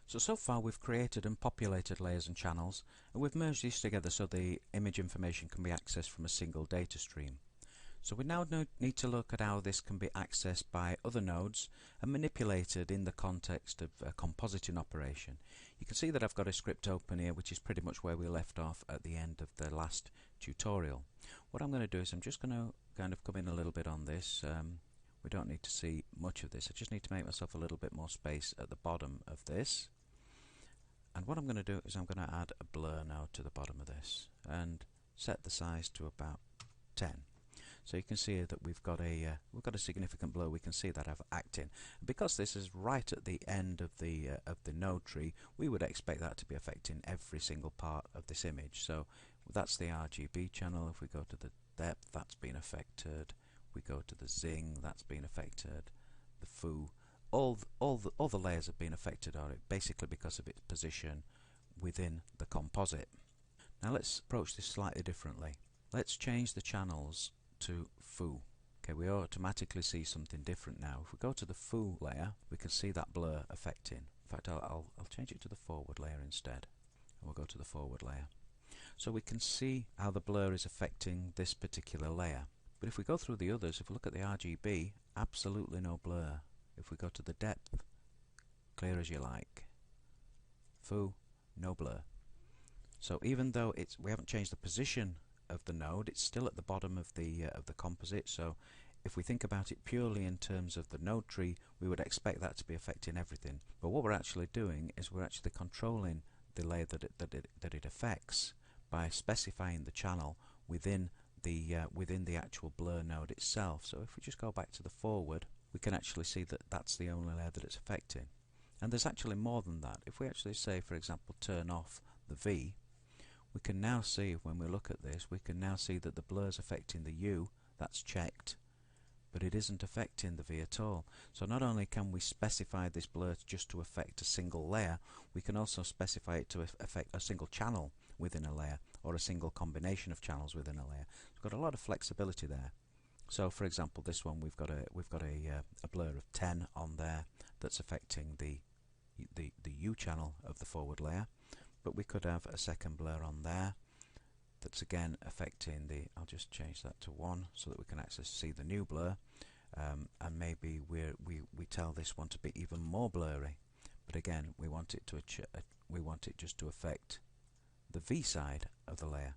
So far we've created and populated layers and channels, and we've merged these together so the image information can be accessed from a single data stream. So we now need to look at how this can be accessed by other nodes and manipulated in the context of a compositing operation. You can see that I've got a script open here, which is pretty much where we left off at the end of the last tutorial. What I'm going to do is I'm just going to kind of come in a little bit on this. We don't need to see much of this. I just need to make myself a little bit more space at the bottom of this. And what I'm going to do is I'm going to add a blur node to the bottom of this and set the size to about 10. So you can see that we've got a significant blur. We can see that I've acting. Because this is right at the end of the node tree, we would expect that to be affecting every single part of this image. So that's the RGB channel. If we go to the depth, that's been affected. We go to the zing, that's been affected. The foo, all the layers have been affected are it basically because of its position within the composite. Now let's approach this slightly differently. Let's change the channels to foo. Okay, we automatically see something different now. If we go to the foo layer, we can see that blur affecting. In fact, I'll change it to the forward layer instead, and we'll go to the forward layer. So we can see how the blur is affecting this particular layer. But if we go through the others, if we look at the RGB, absolutely no blur. If we go to the depth, clear as you like. Foo, no blur. So even though we haven't changed the position of the node, it's still at the bottom of the composite. So if we think about it purely in terms of the node tree, we would expect that to be affecting everything. But what we're actually doing is we're actually controlling the layer that it affects by specifying the channel within the actual blur node itself. So if we just go back to the forward, we can actually see that that's the only layer that it's affecting. And there's actually more than that. If we actually say, for example, turn off the V, we can now see, when we look at this, we can now see that the blur is affecting the U, that's checked, but it isn't affecting the V at all. So not only can we specify this blur just to affect a single layer, we can also specify it to affect a single channel within a layer, or a single combination of channels within a layer. We've got a lot of flexibility there. So for example, this one we've got a blur of 10 on there that's affecting the U channel of the forward layer. But we could have a second blur on there that's again affecting the, I'll just change that to 1 so that we can actually see the new blur, and maybe we tell this one to be even more blurry, but again we want it just to affect the V side of the layer.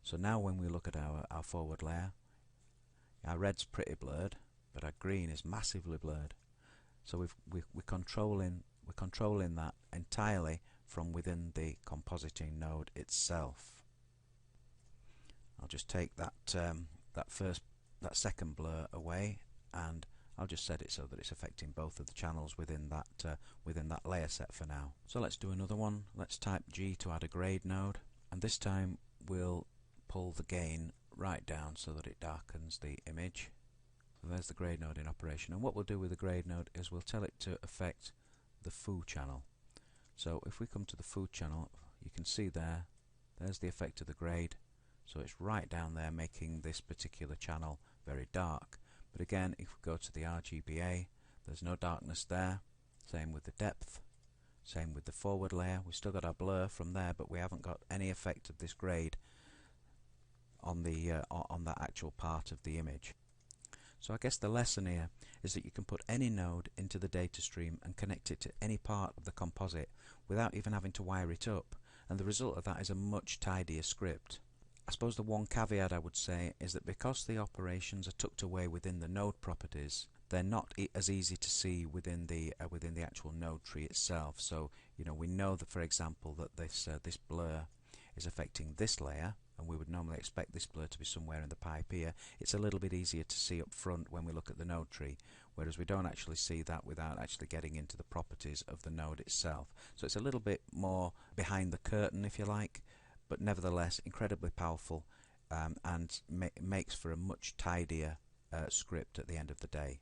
So now when we look at our forward layer, our red's pretty blurred, but our green is massively blurred. So we're controlling that entirely from within the compositing node itself. I'll just take that second blur away, and I'll just set it so that it's affecting both of the channels within that layer set for now. So let's do another one. Let's type G to add a grade node, and this time we'll pull the gain right down so that it darkens the image. So there's the grade node in operation, and what we'll do with the grade node is we'll tell it to affect the foo channel. So if we come to the foo channel, you can see there's the effect of the grade. So it's right down there, making this particular channel very dark. But again, if we go to the RGBA, there's no darkness there. Same with the depth, same with the forward layer. We've still got our blur from there, but we haven't got any effect of this grade on that actual part of the image. So I guess the lesson here is that you can put any node into the data stream and connect it to any part of the composite without even having to wire it up, and the result of that is a much tidier script. I suppose the one caveat I would say is that because the operations are tucked away within the node properties, they're not as easy to see within the actual node tree itself. So we know that, for example, that this blur is affecting this layer, and we would normally expect this blur to be somewhere in the pipe here. It's a little bit easier to see up front when we look at the node tree, whereas we don't actually see that without actually getting into the properties of the node itself. So it's a little bit more behind the curtain, if you like, but nevertheless incredibly powerful, and makes for a much tidier script at the end of the day.